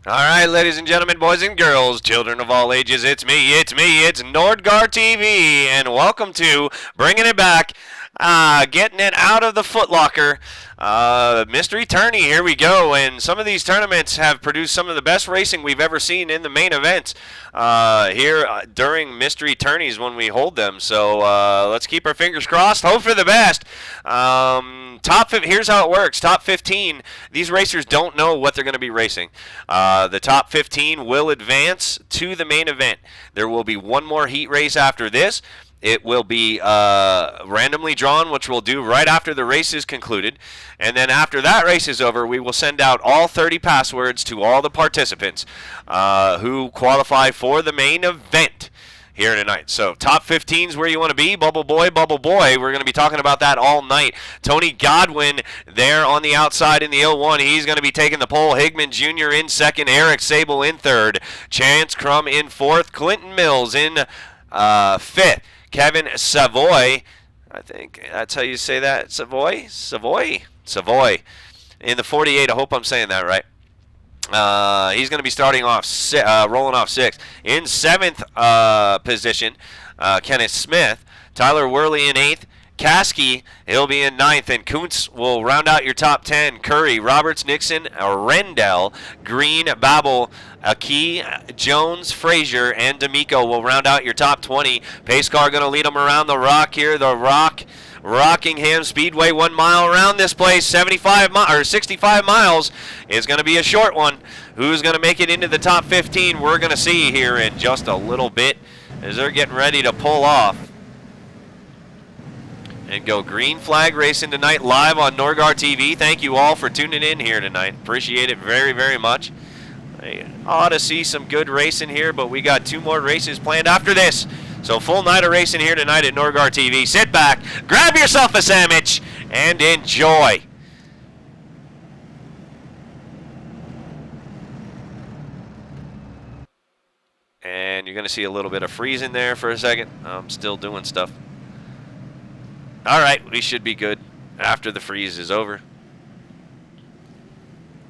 All right, ladies and gentlemen, boys and girls, children of all ages, it's me, it's Nordgar TV, and welcome to Bringing It Back, getting it out of the footlocker. Mystery Tourney, here we go, and some of these tournaments have produced some of the best racing we've ever seen in the main events here during Mystery Tourneys when we hold them, so let's keep our fingers crossed, hope for the best. Here's how it works. Top 15, these racers don't know what they're going to be racing. The top 15 will advance to the main event. There will be one more heat race after this. It will be randomly drawn, which we'll do right after the race is concluded. And then after that race is over, we will send out all 30 passwords to all the participants who qualify for the main event here tonight. So top 15 is where you want to be. Bubble boy, bubble boy. We're going to be talking about that all night. Tony Godwin there on the outside in the 01. He's going to be taking the pole. Higman Jr. in second. Eric Sable in third. Chance Crum in fourth. Clinton Mills in fifth. Kevin Savoy, I think that's how you say that. Savoy in the 48. I hope I'm saying that right. He's going to be starting off, rolling off sixth. In seventh position, Kenneth Smith. Tyler Worley in eighth. Kasky, he'll be in ninth, and Kuntz will round out your top 10. Curry, Roberts, Nixon, Rendell, Green, Babel, Aki, Jones, Frazier, and D'Amico will round out your top 20. Pace car going to lead them around the rock here. The rock, Rockingham Speedway, 1 mile around this place. 65 miles is going to be a short one. Who's going to make it into the top 15? We're going to see here in just a little bit as they're getting ready to pull off and go green flag racing tonight live on Nordgar TV. Thank you all for tuning in here tonight. Appreciate it very, very much. I ought to see some good racing here, but we got 2 more races planned after this. So full night of racing here tonight at Nordgar TV. Sit back, grab yourself a sandwich, and enjoy. And you're going to see a little bit of freezing there for a second. I'm still doing stuff. All right, we should be good after the freeze is over.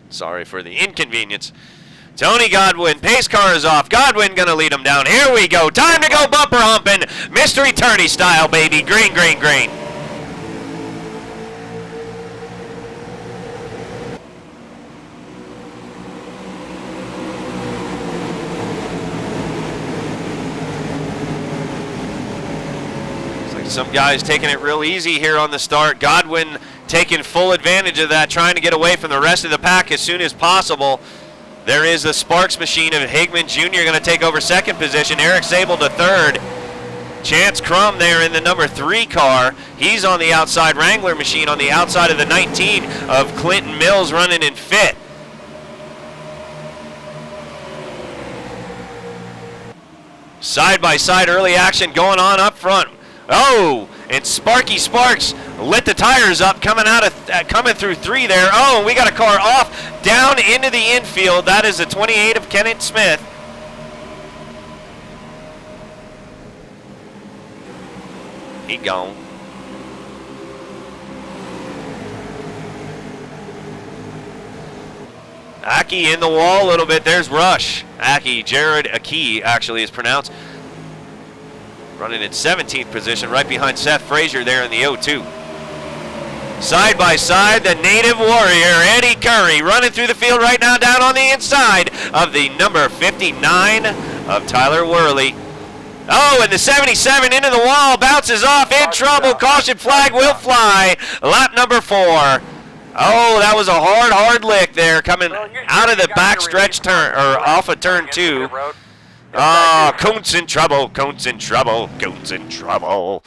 Sorry for the inconvenience. Tony Godwin, pace car is off. Godwin gonna lead him down. Here we go. Time to go bumper humping. Mystery Tourney style, baby. Green, green, green. Some guys taking it real easy here on the start. Godwin taking full advantage of that, trying to get away from the rest of the pack as soon as possible. There is the Sparks machine of Higman Jr. going to take over second position. Eric Sable to third. Chance Crum there in the number 3 car. He's on the outside. Wrangler machine on the outside of the 19 of Clinton Mills running in fifth. Side-by-side early action going on up front. Oh, and Sparky Sparks lit the tires up coming through 3 there. Oh, we got a car off down into the infield. That is the 28 of Kenneth Smith. He gone. Aki in the wall a little bit. There's Rush. Jared Aki actually is pronounced. Running in 17th position, right behind Seth Frazier there in the 0-2. Side by side, the native warrior, Eddie Curry, running through the field right now down on the inside of the number 59 of Tyler Worley. Oh, and the 77 into the wall, bounces off, in trouble, caution flag will fly. Lap number 4. Oh, that was a hard lick there coming out of the backstretch turn, or off of turn 2. Oh, Kuntz in trouble, Kuntz in trouble, Kuntz in trouble.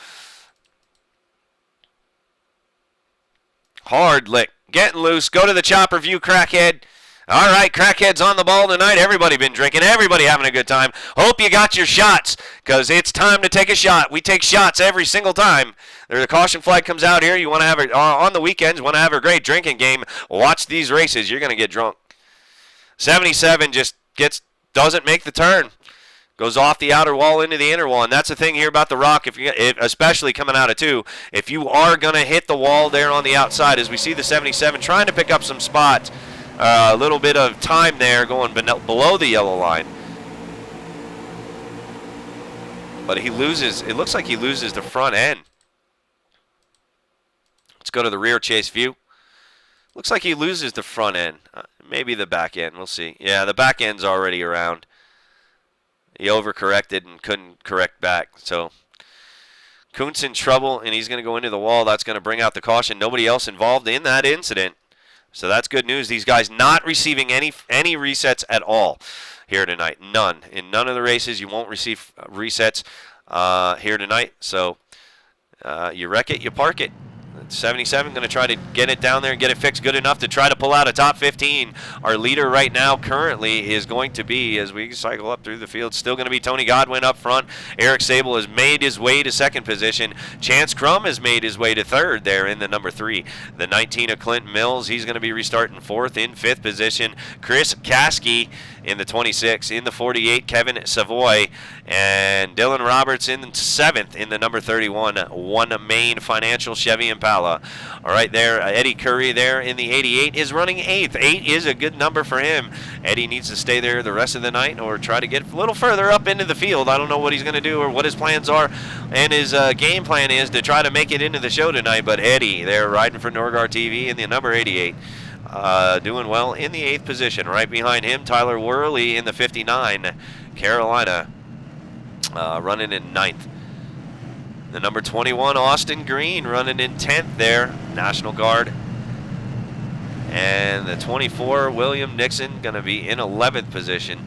Hard lick, getting loose, go to the chopper view, Crackhead. All right, Crackhead's on the ball tonight. Everybody been drinking, everybody having a good time. Hope you got your shots, because it's time to take a shot. We take shots every single time. The caution flag comes out here. You want to have on the weekends, want to have a great drinking game. Watch these races. You're going to get drunk. 77 just doesn't make the turn. Goes off the outer wall into the inner wall, and that's the thing here about the rock, especially coming out of 2. If you are going to hit the wall there on the outside, as we see the 77 trying to pick up some spots, A little bit of time there going below the yellow line. But he loses, it looks like he loses the front end. Let's go to the rear chase view. Looks like he loses the front end. Maybe the back end, we'll see. Yeah, the back end's already around. He overcorrected and couldn't correct back. So Kuntz in trouble, and he's going to go into the wall. That's going to bring out the caution. Nobody else involved in that incident. So that's good news. These guys not receiving any resets at all here tonight. None. In none of the races, you won't receive resets here tonight. So you wreck it, you park it. 77 going to try to get it down there and get it fixed good enough to try to pull out a top 15. Our leader right now currently is going to be, as we cycle up through the field, still going to be Tony Godwin up front. Eric Sable has made his way to second position. Chance Crum has made his way to third there in the number 3. The 19 of Clinton Mills, he's going to be restarting fourth. In fifth position, Chris Caskey in the 26. In the 48, Kevin Savoy. And Dylan Roberts in seventh in the number 31. One Main Financial Chevy Impala. All right, there, Eddie Curry there in the 88 is running 8th. 8 is a good number for him. Eddie needs to stay there the rest of the night or try to get a little further up into the field. I don't know what he's going to do or what his plans are, and his game plan is to try to make it into the show tonight. But Eddie there riding for Norgar TV in the number 88. Doing well in the 8th position. Right behind him, Tyler Worley in the 59. Carolina running in 9th. The number 21, Austin Green, running in 10th there, National Guard. And the 24, William Nixon, going to be in 11th position.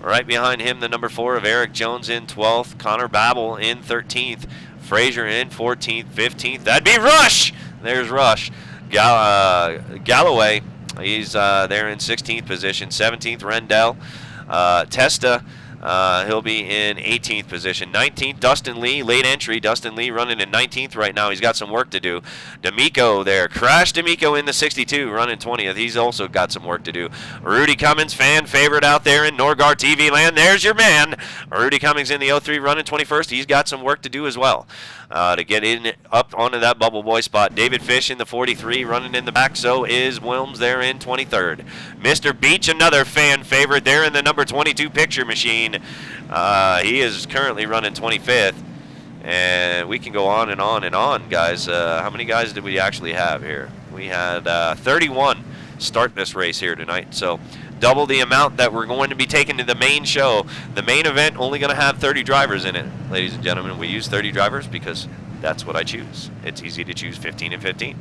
Right behind him, the number 4 of Eric Jones in 12th. Connor Babel in 13th. Frazier in 14th, 15th. That'd be Rush! There's Rush. Galloway, he's there in 16th position. 17th, Rendell. Testa, he'll be in 18th position. 19th, Dustin Lee, late entry. Dustin Lee running in 19th right now. He's got some work to do. D'Amico there. Crash D'Amico in the 62, running 20th. He's also got some work to do. Rudy Cummins, fan favorite out there in Norgar TV land. There's your man. Rudy Cummins in the 03, running 21st. He's got some work to do as well to get in up onto that bubble boy spot. David Fish in the 43, running in the back. So is Wilms there in 23rd. Mr. Beach, another fan favorite there in the number 22 picture machine. He is currently running 25th. And we can go on and on and on, guys. How many guys did we actually have here? We had 31 start this race here tonight. So double the amount that we're going to be taking to the main show. The main event only going to have 30 drivers in it. Ladies and gentlemen, we use 30 drivers because that's what I choose. It's easy to choose 15 and 15.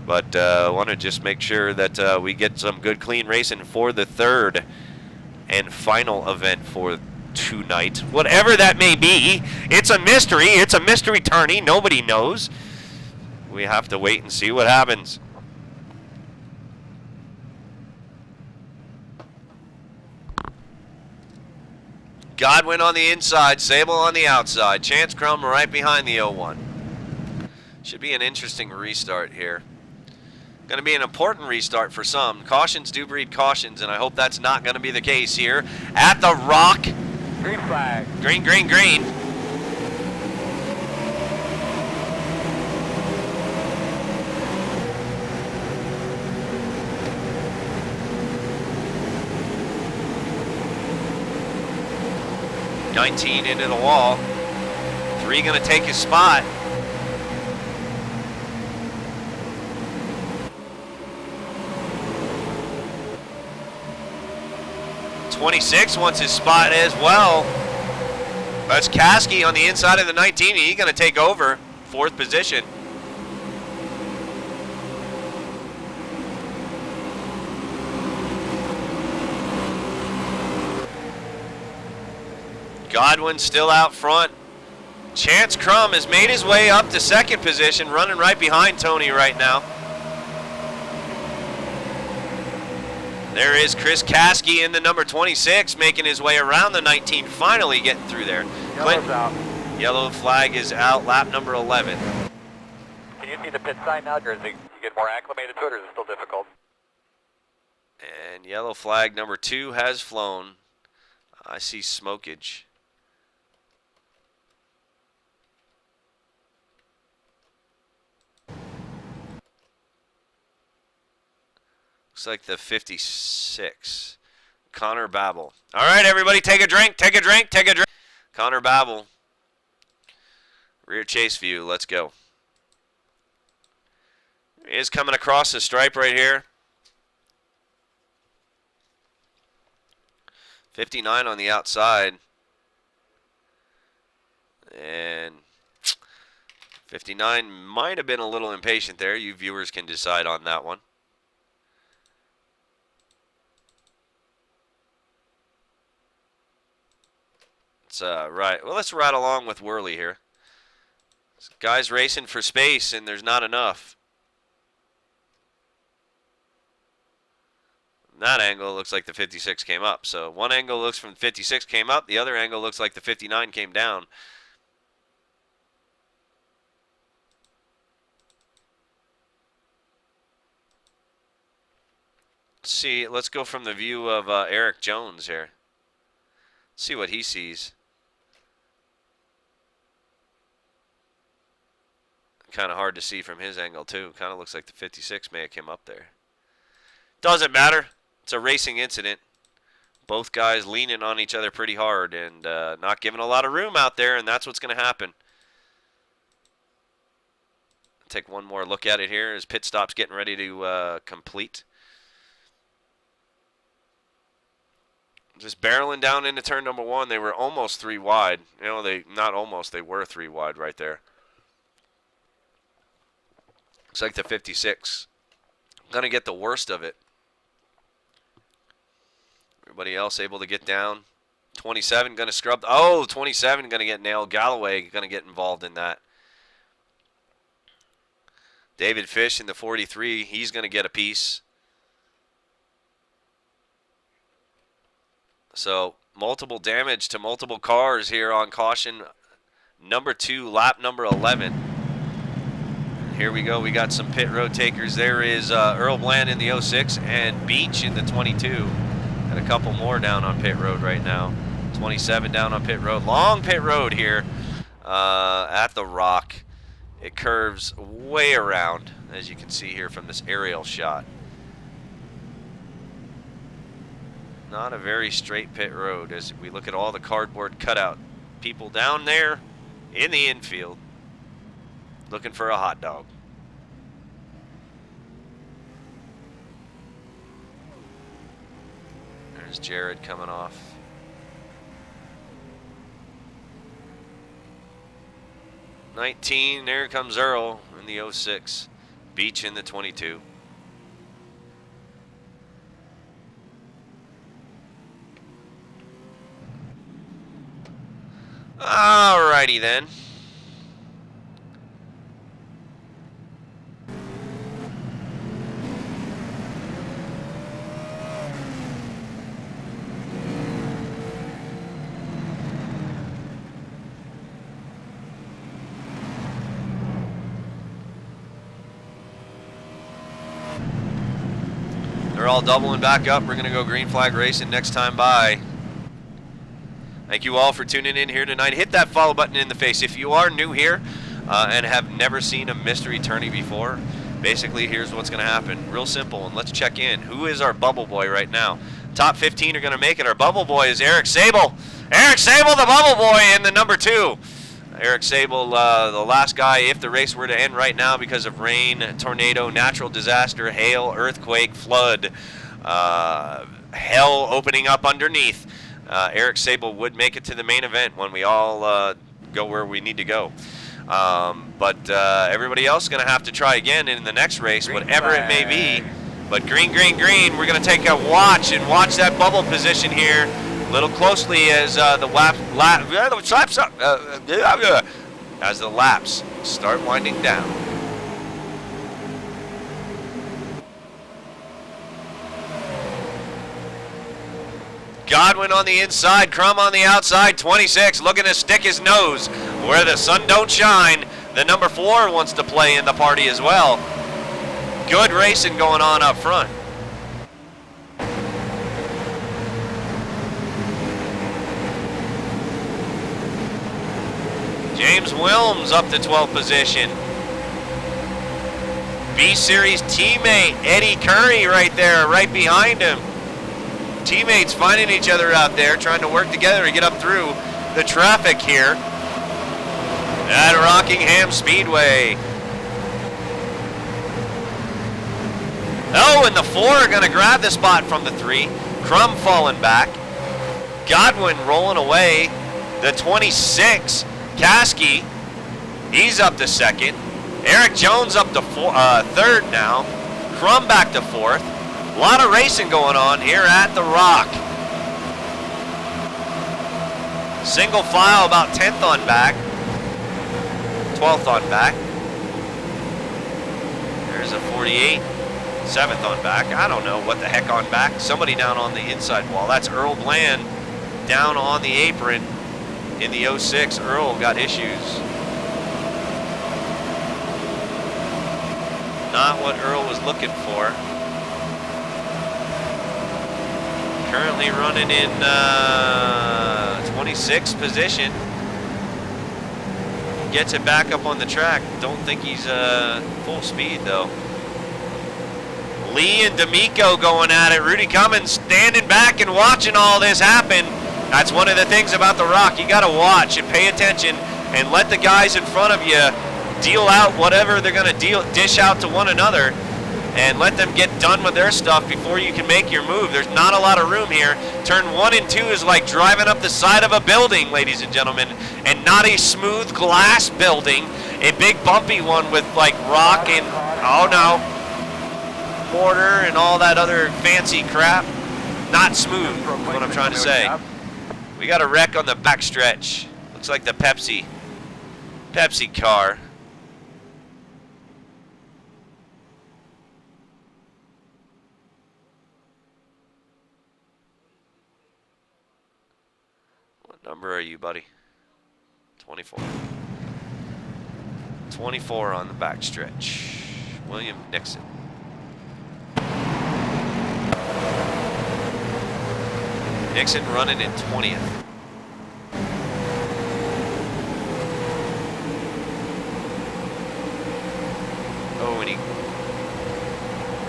But I want to just make sure that we get some good, clean racing for the third and final event for tonight. Whatever that may be, it's a mystery. It's a mystery tourney. Nobody knows. We have to wait and see what happens. Godwin on the inside, Sable on the outside. Chance Crum right behind the 01. Should be an interesting restart here. Going to be an important restart for some. Cautions do breed cautions, and I hope that's not going to be the case here at the Rock. Green flag. Green, green, green. $19 into the wall. 3 going to take his spot. $26 wants his spot as well. That's Caskey on the inside of the 19. He's going to take over 4th position. Godwin still out front. Chance Crum has made his way up to 2nd position, running right behind Tony right now. There is Chris Caskey in the number 26, making his way around the 19, finally getting through there. Yellow's out. Yellow flag is out, lap number 11. Can you see the pit sign now, or is it, you get more acclimated to it, or is it still difficult? And yellow flag number 2 has flown. I see smokage. Looks like the 56. Connor Babel. All right, everybody, take a drink, take a drink, take a drink. Connor Babel. Rear chase view, let's go. He is coming across the stripe right here. 59 on the outside. And 59 might have been a little impatient there. You viewers can decide on that one. Right. Well, let's ride along with Worley here. This guy's racing for space, and there's not enough. That angle looks like the 56 came up. So one angle looks from 56 came up. The other angle looks like the 59 came down. Let's see. Let's go from the view of Eric Jones here. Let's see what he sees. Kind of hard to see from his angle too. Kind of looks like the 56 may have come up there. Doesn't matter. It's a racing incident. Both guys leaning on each other pretty hard and not giving a lot of room out there, and that's what's going to happen. Take one more look at it here as pit stop's getting ready to complete. Just barreling down into turn number 1. They were almost 3 wide. You know, they not almost. They were 3 wide right there. Looks like the 56 going to get the worst of it. Everybody else able to get down. 27 going to scrub. Oh, 27 going to get nailed. Galloway going to get involved in that. David Fish in the 43. He's going to get a piece. So multiple damage to multiple cars here on caution number 2, lap number 11. Here we go. We got some pit road takers. There is Earl Bland in the 06 and Beach in the 22. And a couple more down on pit road right now. 27 down on pit road. Long pit road here at the Rock. It curves way around, as you can see here from this aerial shot. Not a very straight pit road as we look at all the cardboard cutout people down there in the infield looking for a hot dog. There's Jared coming off. '19, there comes Earl in the 06. Beach in the 22. Alrighty then. They're all doubling back up. We're going to go green flag racing next time by. Thank you all for tuning in here tonight. Hit that follow button in the face. If you are new here and have never seen a mystery tourney before, basically here's what's going to happen. Real simple, and let's check in. Who is our bubble boy right now? Top 15 are going to make it. Our bubble boy is Eric Sable. Eric Sable, the bubble boy, in the number 2. Eric Sable, the last guy, if the race were to end right now because of rain, tornado, natural disaster, hail, earthquake, flood, hell opening up underneath, Eric Sable would make it to the main event when we all go where we need to go. But everybody else is going to have to try again in the next race, green whatever flag. It may be. But green, green, green, we're going to take a watch and watch that bubble position here a little closely as the laps start winding down. Godwin on the inside, Crum on the outside, 26 looking to stick his nose where the sun don't shine. The number 4 wants to play in the party as well. Good racing going on up front. James Wilms up to 12th position. B-Series teammate Eddie Curry right there, right behind him. Teammates finding each other out there, trying to work together to get up through the traffic here at Rockingham Speedway. Oh, and the 4 are going to grab the spot from the 3. Crum falling back. Godwin rolling away. The 26, Kasky, he's up to 2nd. Eric Jones up to 3rd now. Crum back to 4th. A lot of racing going on here at the Rock. Single file about 10th on back. 12th on back. There's a 48. 7th on back. I don't know what the heck on back. Somebody down on the inside wall. That's Earl Bland down on the apron in the 06. Earl got issues. Not what Earl was looking for. Currently running in 26th position. Gets it back up on the track. Don't think he's full speed though. Lee and D'Amico going at it. Rudy Cummins standing back and watching all this happen. That's one of the things about the Rock. You got to watch and pay attention and let the guys in front of you deal out whatever they're going to dish out to one another, and let them get done with their stuff before you can make your move. There's not a lot of room here. Turn 1 and 2 is like driving up the side of a building, ladies and gentlemen, and not a smooth glass building, a big bumpy one with like rock and, oh no, mortar and all that other fancy crap. Not smooth, is what I'm trying to say. We got a wreck on the backstretch. Looks like the Pepsi car. What number are you, buddy? 24. 24 on the backstretch. William Nixon. Nixon running in 20th. Oh, and he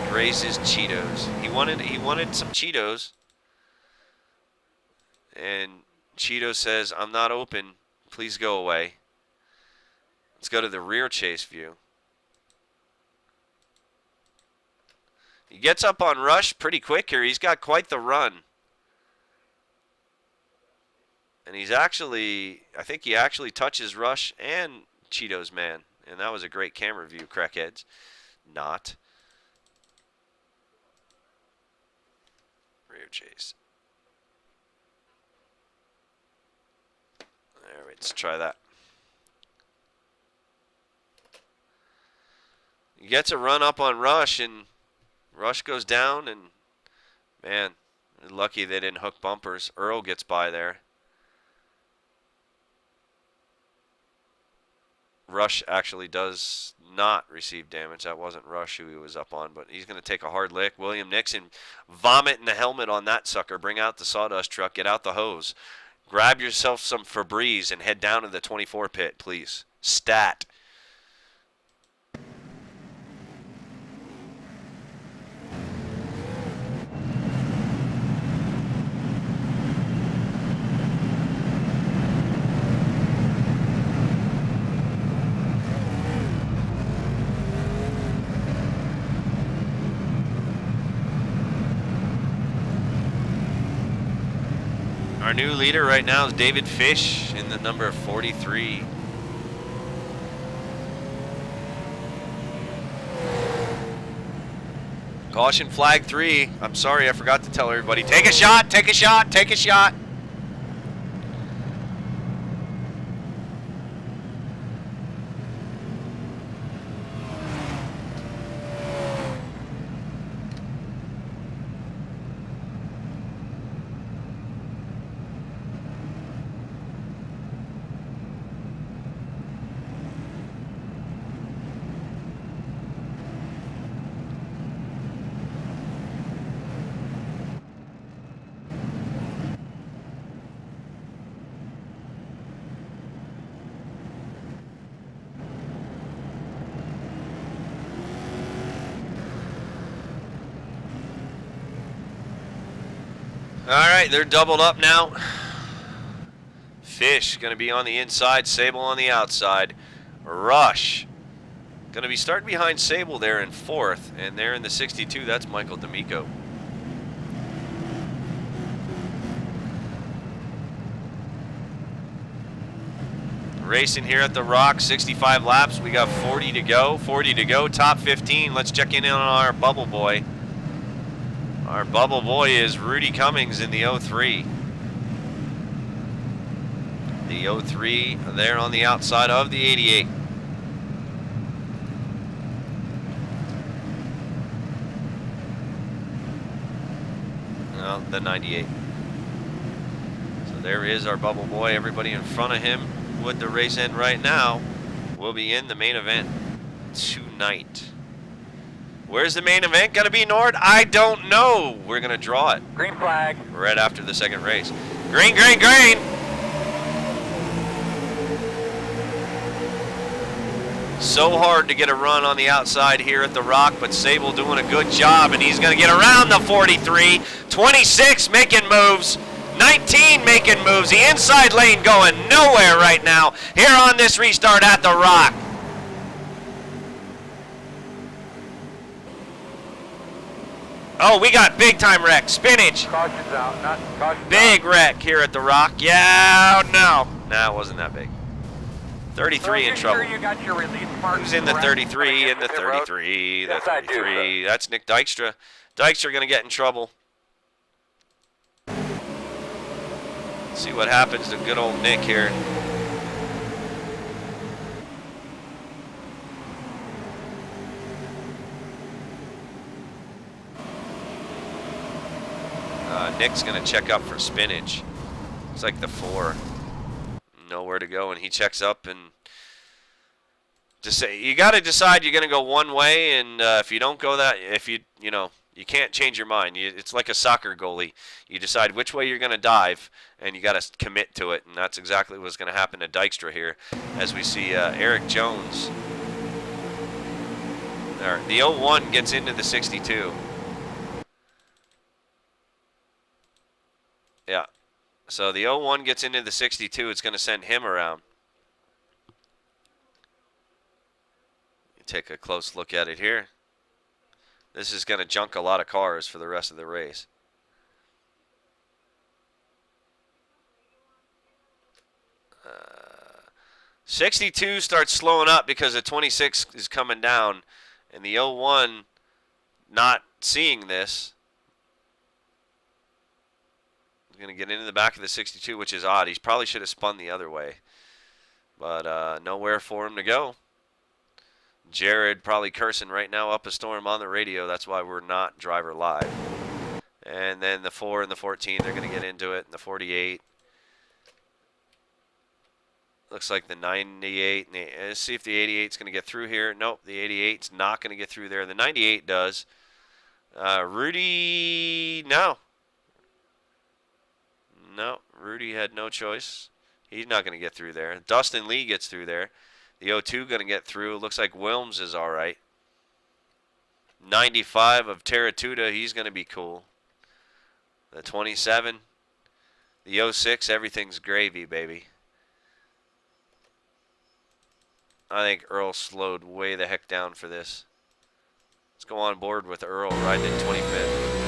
grazes Cheetos. He wanted some Cheetos. And Cheeto says, "I'm not open. Please go away." Let's go to the rear chase view. He gets up on Rush pretty quick here. He's got quite the run. And he's actually, I think he actually touches Rush and Cheeto's man. And that was a great camera view, crackheads. Not. Rear chase. All right, let's try that. He gets a run up on Rush, and Rush goes down, and man, lucky they didn't hook bumpers. Earl gets by there. Rush actually does not receive damage. That wasn't Rush who he was up on, but he's going to take a hard lick. William Nixon vomiting the helmet on that sucker. Bring out the sawdust truck. Get out the hose. Grab yourself some Febreze and head down to the 24 pit, please. Stat. Our new leader right now is David Fish in the number 43. Caution flag 3. I'm sorry, I forgot to tell everybody. Take a shot, take a shot, take a shot. All right, they're doubled up now. Fish going to be on the inside, Sable on the outside. Rush going to be starting behind Sable there in 4th, and there in the 62, that's Michael D'Amico. Racing here at the Rock, 65 laps. We got 40 to go. 40 to go, top 15. Let's check in on our Bubble Boy. Our Bubble Boy is Rudy Cummings in the 03. The 03 there on the outside of the 88. Well, the 98. So there is our Bubble Boy. Everybody in front of him with the race end right now will be in the main event tonight. Where's the main event going to be, Nord? I don't know. We're going to draw it. Green flag. Right after the second race. Green, green, green. So hard to get a run on the outside here at the Rock, but Sable doing a good job, and he's going to get around the 43. 26 making moves. 19 making moves. The inside lane going nowhere right now here on this restart at the Rock. Oh, we got big time wreck. Spinach. Caution's out. Not caution's Big wreck here at the Rock. Yeah, no. Nah, it wasn't that big. 33 in trouble. Sure you got your release mark. Who's in the 33? In the 33. The 33. That's Nick Dykstra. Dykstra going to get in trouble. See what happens to good old Nick here. Nick's going to check up for Spinach. Looks like the 4. Nowhere to go, and he checks up, and just say you got to decide you're going to go one way, and if you don't go that, if you know, you can't change your mind. It's like a soccer goalie. You decide which way you're going to dive, and you got to commit to it, and that's exactly what's going to happen to Dykstra here, as we see Eric Jones. There, the 01 gets into the 62. Yeah. So the 01 gets into the 62. It's going to send him around. Take a close look at it here. This is going to junk a lot of cars for the rest of the race. Uh, 62 starts slowing up because the 26 is coming down, and the 01 not seeing this. He's going to get into the back of the 62, which is odd. He probably should have spun the other way, but nowhere for him to go. Jared probably cursing right now up a storm on the radio. That's why we're not driver live. And then the 4 and the 14, they're going to get into it. And the 48. Looks like the 98. Let's see if the 88 is going to get through here. Nope, the 88's not going to get through there. The 98 does. Rudy, no. No, Rudy had no choice. He's not going to get through there. Dustin Lee gets through there. The 02 going to get through. Looks like Wilms is all right. 95 of Terratuda, he's going to be cool. The 27. The 06, everything's gravy, baby. I think Earl slowed way the heck down for this. Let's go on board with Earl riding in 25th.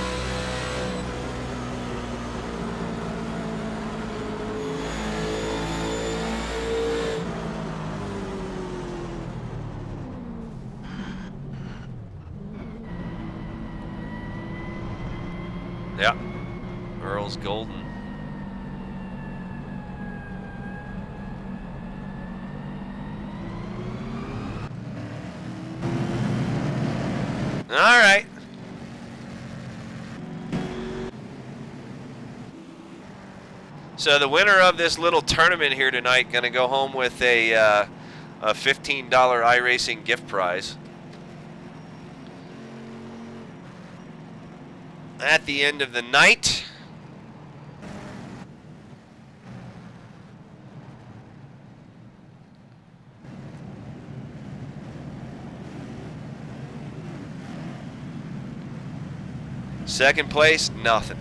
Yeah, Earl's golden. All right. So the winner of this little tournament here tonight going to go home with a $15 iRacing gift prize. At the end of the night. Second place, nothing.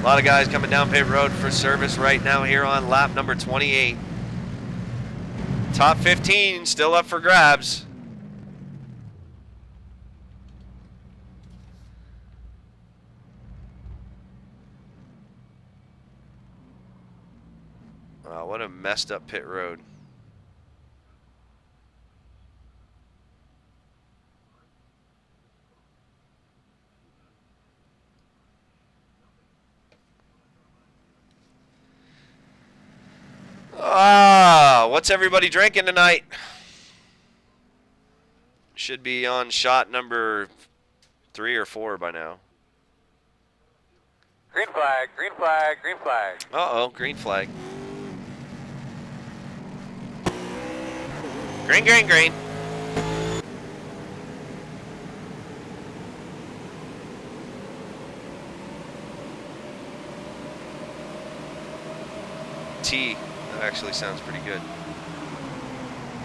lot of guys coming down pit road for service right now here on lap number 28. Top 15 still up for grabs. Wow, what a messed up pit road. What's everybody drinking tonight? Should be on shot number 3 or 4 by now. Green flag, green flag, green flag. Uh-oh, green flag. Green, green, green. T. That actually sounds pretty good.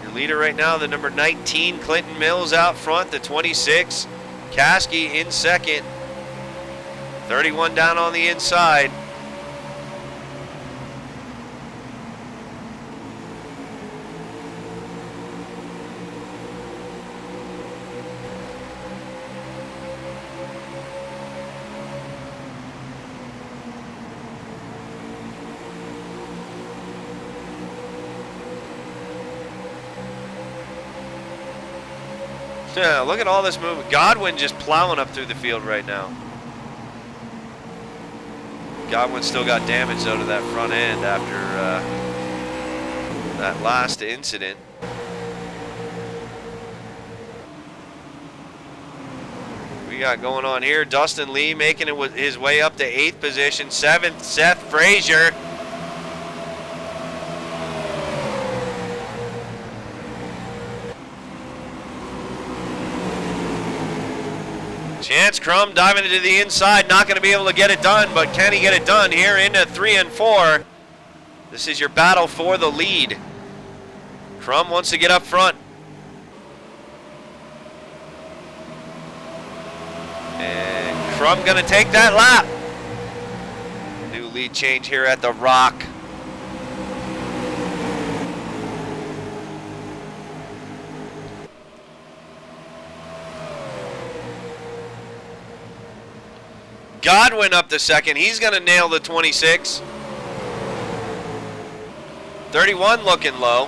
Your leader right now, the number 19, Clinton Mills out front, the 26, Caskey in second, 31 down on the inside. Yeah, look at all this movement. Godwin just plowing up through the field right now. Godwin still got damage though to that front end after that last incident. We got going on here. Dustin Lee making it with his way up to 8th position. 7th, Seth Frazier. Chance Crum diving into the inside, not going to be able to get it done, but can he get it done here into 3 and 4? This is your battle for the lead. Crum wants to get up front. And Crum going to take that lap. New lead change here at the Rock. Godwin up to second. He's going to nail the 26. 31 looking low.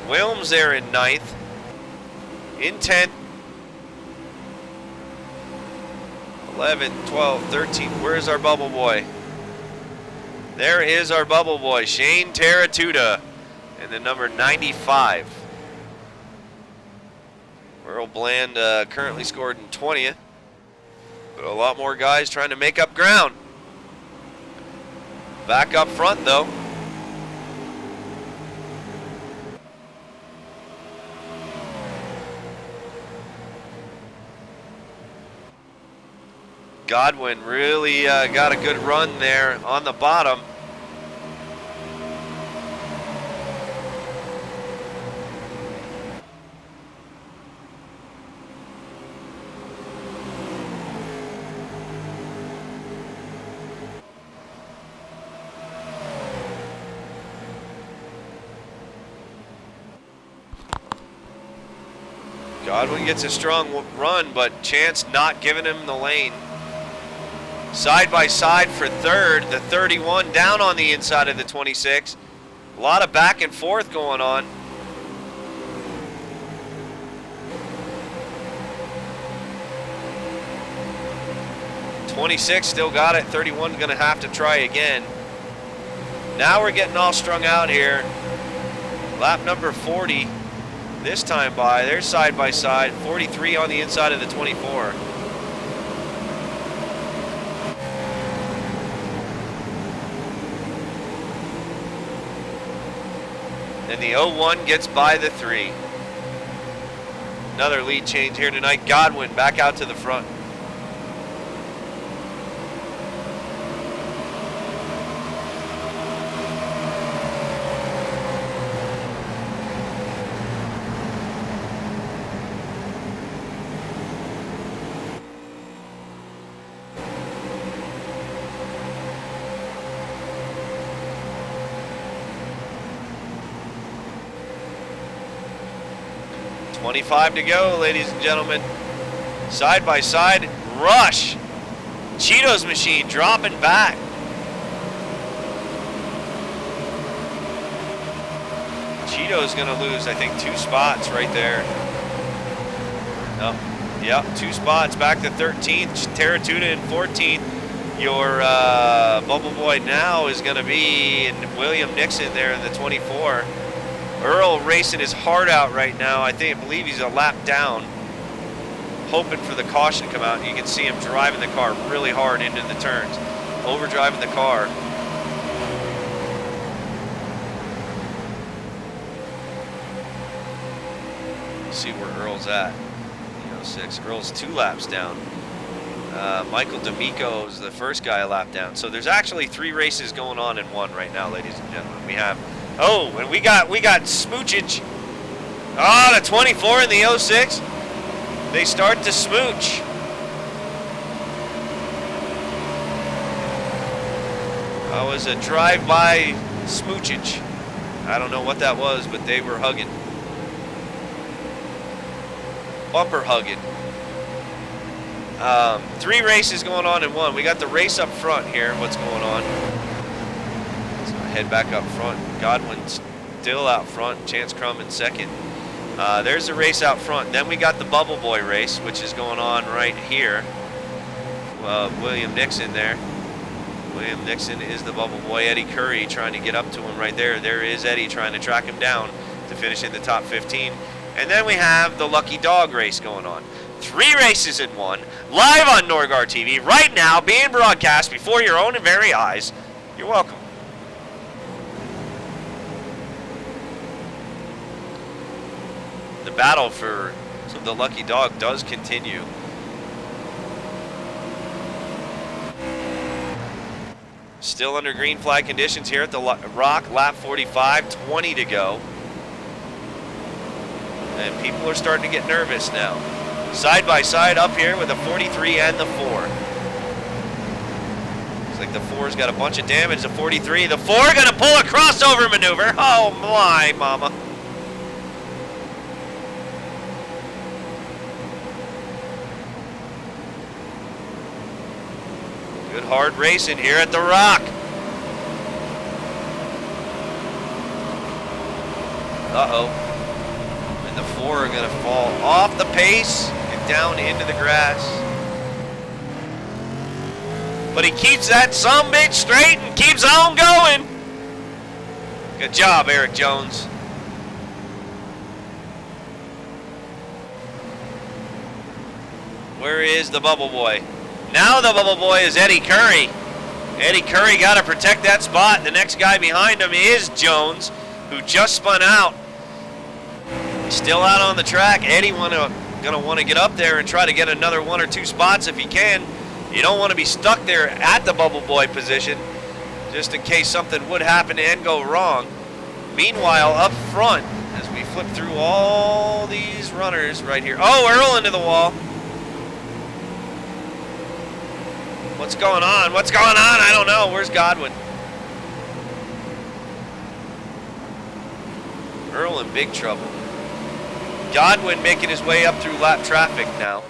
Wilms there in 9th. In 10th. 11, 12, 13. Where's our bubble boy? There is our bubble boy, Shane Taratuta, and the number 95. Earl Bland currently scored in 20th, but a lot more guys trying to make up ground. Back up front though. Godwin really got a good run there on the bottom. Godwin gets a strong run, but Chance not giving him the lane. Side by side for third, the 31 down on the inside of the 26. A lot of back and forth going on. .26 still got it. 31 going to have to try again. Now we're getting all strung out here. Lap number 40. This time by, they're side by side. 43 on the inside of the 24. And the 01 gets by the 3. Another lead change here tonight. Godwin back out to the front. 25 to go, ladies and gentlemen. Side by side rush. Cheeto's machine dropping back. Cheeto's going to lose, I think, 2 spots right there. No. Yep, 2 spots back to 13th. Terratuda in 14th. Your Bubble Boy now is going to be in William Nixon there in the 24. Earl racing his heart out right now. I believe he's a lap down, hoping for the caution to come out. You can see him driving the car really hard into the turns, overdriving the car. See where Earl's at. 06. Earl's 2 laps down. Michael D'Amico is the first guy a lap down. So there's actually 3 races going on in one right now, ladies and gentlemen. We have, and we got smoochage. The 24 and the 06. They start to smooch. That was a drive-by smoochage. I don't know what that was, but they were hugging. Bumper hugging. 3 races going on in one. We got the race up front here. What's going on? So head back up front. Godwin's still out front. Chance Crum in second. There's the race out front. Then we got the Bubble Boy race, which is going on right here. William Nixon there. William Nixon is the Bubble Boy. Eddie Curry trying to get up to him right there. There is Eddie trying to track him down to finish in the top 15. And then we have the Lucky Dog race going on. 3 races in one, live on Norgar TV, right now, being broadcast before your own and very eyes. You're welcome. The battle for the Lucky Dog does continue. Still under green flag conditions here at the Rock, lap 45, 20 to go. And people are starting to get nervous now. Side by side up here with the 43 and the 4. Looks like the 4's got a bunch of damage. The 43, the 4 gonna pull a crossover maneuver. Oh my mama. Good hard racing here at the Rock. The 4 are going to fall off the pace and down into the grass. But he keeps that sumbitch straight and keeps on going. Good job, Eric Jones. Where is the Bubble Boy? Now the Bubble Boy is Eddie Curry. Eddie Curry got to protect that spot. The next guy behind him is Jones, who just spun out. Still out on the track. Eddie gonna want to get up there and try to get another 1 or 2 spots if he can. You don't want to be stuck there at the Bubble Boy position, just in case something would happen and go wrong. Meanwhile, up front, as we flip through all these runners right here. Earl into the wall. What's going on? What's going on? I don't know. Where's Godwin? Earl in big trouble. Godwin making his way up through lap traffic now.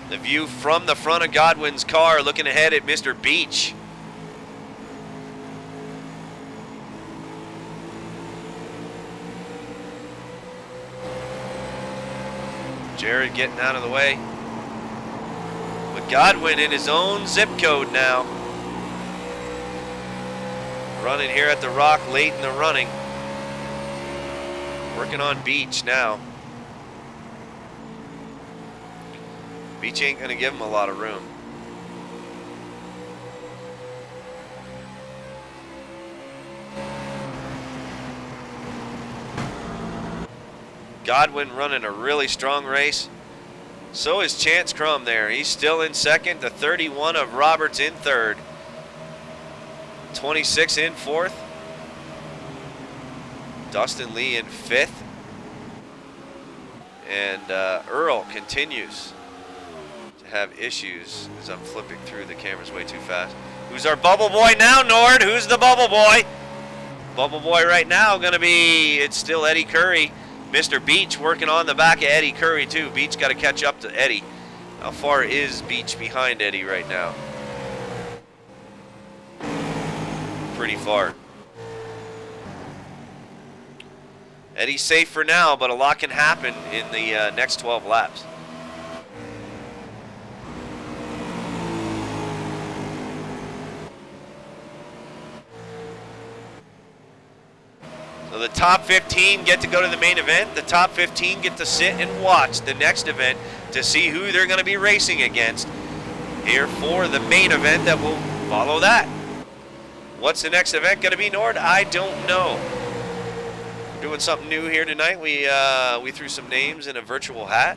The view from the front of Godwin's car, looking ahead at Mr. Beach. Jared getting out of the way. But Godwin in his own zip code now. Running here at the Rock late in the running. Working on Beach now. Beach ain't gonna give him a lot of room. Godwin running a really strong race. So is Chance Crum there. He's still in second. The 31 of Roberts in third. 26 in fourth. Dustin Lee in fifth. And Earl continues to have issues as I'm flipping through the cameras way too fast. Who's our Bubble Boy now, Nord? Who's the Bubble Boy? Bubble Boy right now going to be, it's still Eddie Curry. Mr. Beach working on the back of Eddie Curry too. Beach got to catch up to Eddie. How far is Beach behind Eddie right now? Pretty far. Eddie's safe for now, but a lot can happen in the next 12 laps. So the top 15 get to go to the main event. The top 15 get to sit and watch the next event to see who they're going to be racing against here for the main event that will follow that. What's the next event going to be, Nord? I don't know. We're doing something new here tonight. We threw some names in a virtual hat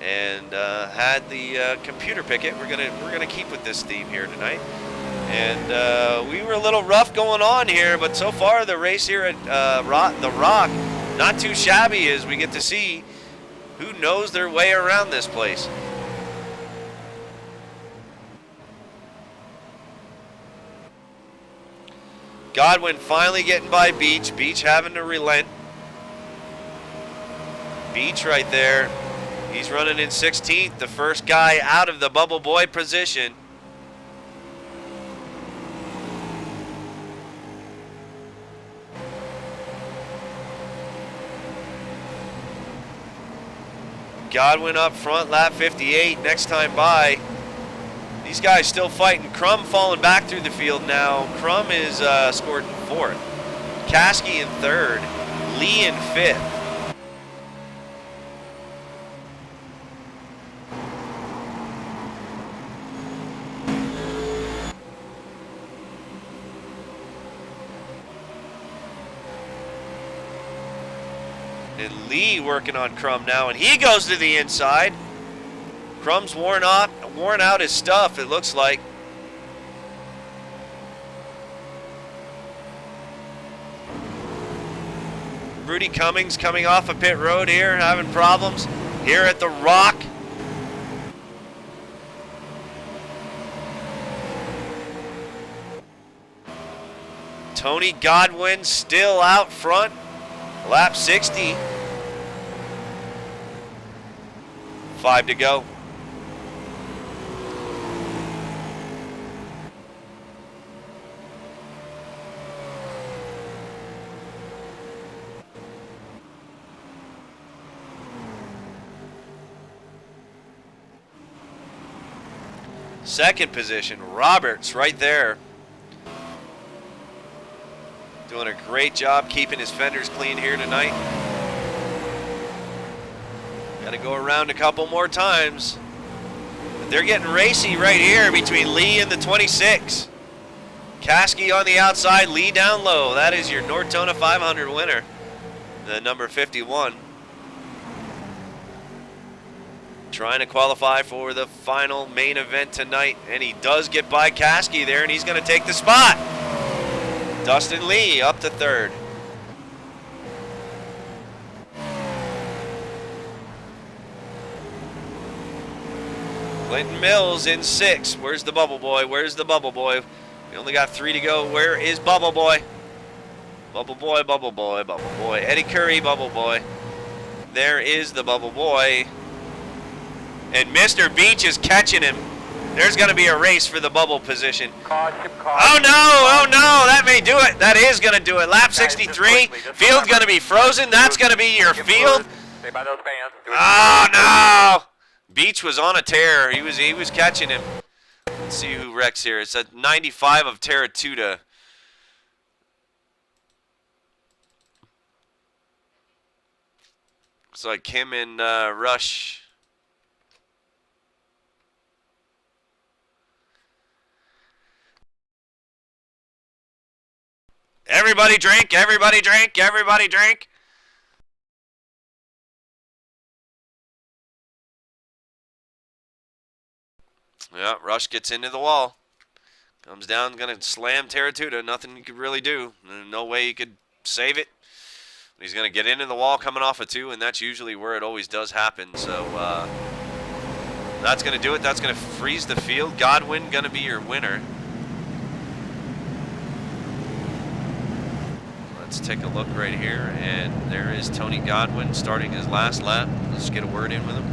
and had the computer pick it. We're gonna keep with this theme here tonight. And we were a little rough going on here, but so far the race here at the Rock, not too shabby as we get to see who knows their way around this place. Godwin finally getting by Beach. Beach having to relent. Beach right there. He's running in 16th, the first guy out of the Bubble Boy position. Godwin up front, lap 58, next time by. These guys still fighting. Crum falling back through the field now. Crum is scored in 4th. Kasky in 3rd. Lee in 5th. And Lee working on Crum now, and he goes to the inside. Crum's worn out his stuff, it looks like. Rudy Cummings coming off a pit road here, having problems here at the Rock. Tony Godwin still out front, lap 60. 5 to go. Second position, Roberts right there. Doing a great job keeping his fenders clean here tonight. Got to go around a couple more times. But they're getting racy right here between Lee and the 26. Kasky on the outside, Lee down low. That is your Nortona 500 winner, the number 51. Trying to qualify for the final main event tonight, and he does get by Kasky there, and he's going to take the spot. Dustin Lee up to 3rd. Clinton Mills in 6th. Where's the Bubble Boy? Where's the Bubble Boy? We only got 3 to go. Where is Bubble Boy? Bubble Boy, Bubble Boy, Bubble Boy. Eddie Curry, Bubble Boy. There is the Bubble Boy. And Mr. Beach is catching him. There's going to be a race for the bubble position. Caution. Oh no, that may do it. That is going to do it. Lap 63, field's going to be frozen. That's going to be your field. Stay by those bands. Oh no! Beach was on a tear. He was catching him. Let's see who wrecks here. It's at 95 of Terratuda. Looks like him and Rush. Everybody drink, everybody drink, everybody drink. Yeah, Rush gets into the wall. Comes down, gonna slam Terratuda. Nothing you could really do. No way you could save it. He's gonna get into the wall coming off a 2, and that's usually where it always does happen. So that's gonna do it. That's gonna freeze the field. Godwin gonna be your winner. Let's take a look right here, and there is Tony Godwin starting his last lap. Let's get a word in with him.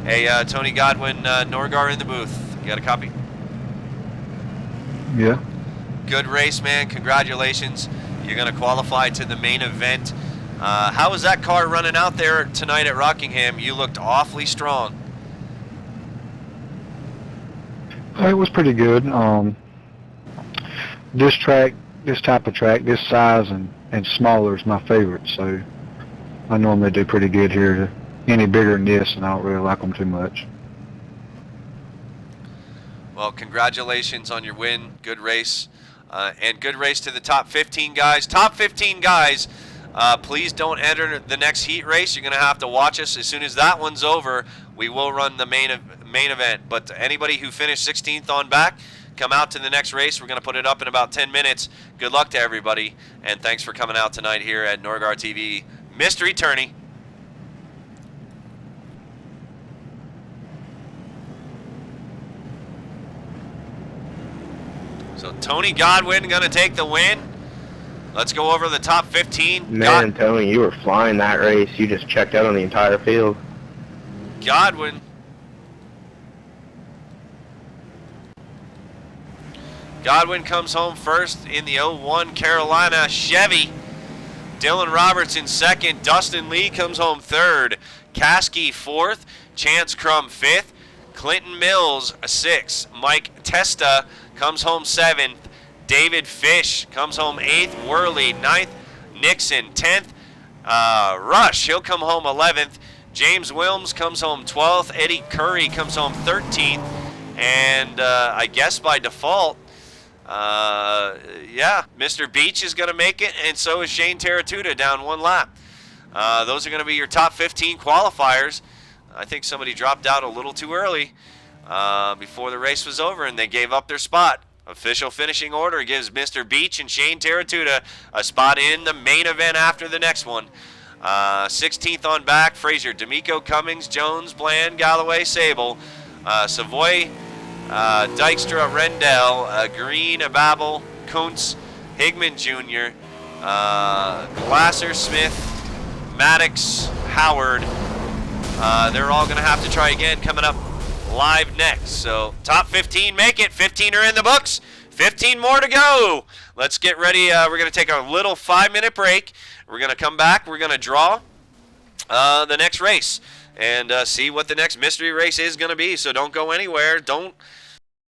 Hey, Tony Godwin, Norgar in the booth. You got a copy? Yeah. Good race, man. Congratulations. You're going to qualify to the main event. How was that car running out there tonight at Rockingham? You looked awfully strong. It was pretty good. This type of track, this size and smaller is my favorite, so I normally do pretty good here. Any bigger than this, and I don't really like them too much. Well, congratulations on your win. Good race. And good race to the top 15 guys. Top 15 guys, please don't enter the next heat race. You're going to have to watch us. As soon as that one's over, we will run the main event. But anybody who finished 16th on back, come out to the next race. We're going to put it up in about 10 minutes. Good luck to everybody, and thanks for coming out tonight here at Norgar TV Mystery Tourney. So Tony Godwin going to take the win. Let's go over the top 15. Man, Tony, you were flying that race. You just checked out on the entire field. Godwin. Godwin comes home first in the 01 Carolina Chevy. Dylan Roberts in second. Dustin Lee comes home third. Caskey fourth. Chance Crum fifth. Clinton Mills sixth. Mike Testa comes home seventh. David Fish comes home eighth. Worley ninth. Nixon 10th. Rush, he'll come home 11th. James Wilms comes home 12th. Eddie Curry comes home 13th. And I guess by default, yeah, Mr. Beach is going to make it, and so is Shane Terratuta down one lap. Those are going to be your top 15 qualifiers. I think somebody dropped out a little too early before the race was over, and they gave up their spot. Official finishing order gives Mr. Beach and Shane Terratuta a spot in the main event after the next one. 16th on back, Frazier, D'Amico, Cummings, Jones, Bland, Galloway, Sable, Savoy, Dykstra, Rendell, Green, Babel, Kuntz, Higman Jr., Glasser, Smith, Maddox, Howard. They're all going to have to try again coming up live next. So top 15 make it. 15 are in the books. 15 more to go. Let's get ready. We're going to take a little 5-minute break. We're going to come back. We're going to draw the next race and see what the next mystery race is going to be. So don't go anywhere. Don't